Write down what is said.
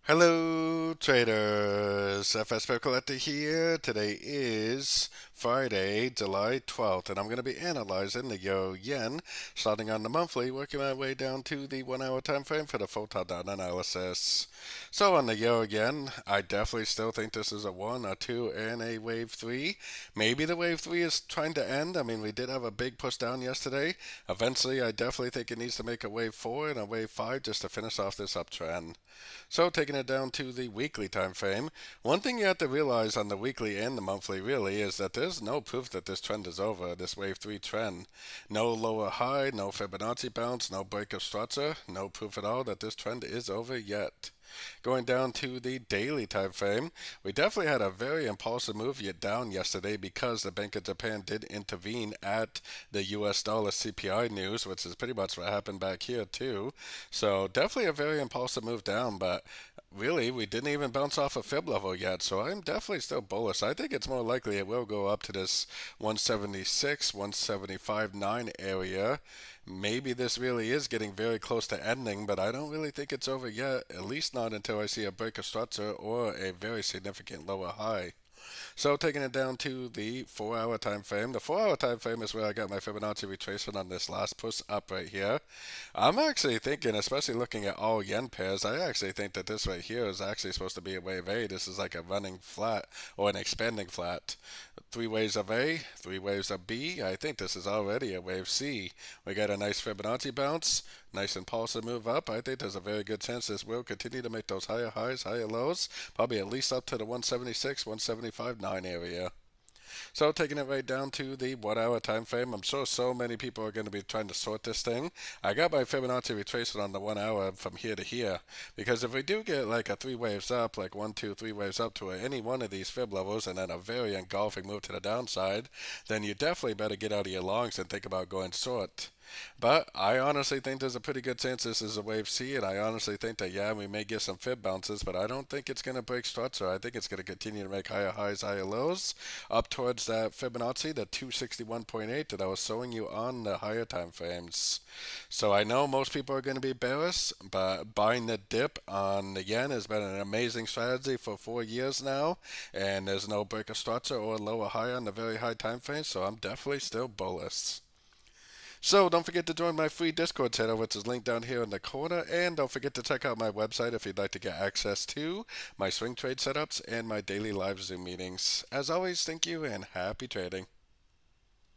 Hello, traders. FX Pip Collector here. Today is Friday, July 12th, and I'm going to be analyzing the Euro Yen, starting on the monthly, working my way down to the 1 hour time frame for the full top-down analysis. So on the Euro Yen, I definitely still think this is a 1, a 2, and a wave 3. Maybe the wave 3 is trying to end. I mean, we did have a big push down yesterday. Eventually, I definitely think it needs to make a wave 4 and a wave 5 just to finish off this uptrend. So taking it down to the weekly time frame, one thing you have to realize on the weekly and the monthly really is that there's no proof that this trend is over, this wave 3 trend. No lower high, no Fibonacci bounce, no break of structure, no proof at all that this trend is over yet. Going down to the daily time frame, we definitely had a very impulsive move yet down yesterday because the Bank of Japan did intervene at the US dollar CPI news, which is pretty much what happened back here too. So definitely a very impulsive move down, but really we didn't even bounce off a fib level yet, so I'm definitely still bullish. I think it's more likely it will go up to this 176, 175.9 area. Maybe this really is getting very close to ending, but I don't really think it's over yet, at least not until I see a break of structure or a very significant lower high. So taking it down to the 4 hour time frame. The 4 hour time frame is where I got my Fibonacci retracement on this last push up right here. I'm actually thinking, especially looking at all yen pairs, I actually think that this right here is actually supposed to be a wave A. This is like a running flat or an expanding flat. 3 waves of A, 3 waves of B. I think this is already a wave C. We got a nice Fibonacci bounce, nice impulsive move up. I think there's a very good chance this will continue to make those higher highs, higher lows, probably at least up to the 176, 175.9 area. So taking it right down to the 1 hour time frame, I'm sure so many people are going to be trying to sort this thing. I got my Fibonacci retracement on the 1 hour from here to here, because if we do get like a 3 waves up, like 1, 2, 3 waves up to any one of these fib levels, and then a very engulfing move to the downside, then you definitely better get out of your longs and think about going short. But I honestly think there's a pretty good chance this is a wave C, and I honestly think that, yeah, we may get some fib bounces, but I don't think it's going to break structure. I think it's going to continue to make higher highs, higher lows, up towards that Fibonacci, the 261.8 that I was showing you on the higher time frames. So I know most people are going to be bearish, but buying the dip on the yen has been an amazing strategy for 4 years now, and there's no break of structure or lower high on the very high time frame, so I'm definitely still bullish. So don't forget to join my free Discord channel, which is linked down here in the corner. And don't forget to check out my website if you'd like to get access to my swing trade setups and my daily live Zoom meetings. As always, thank you and happy trading.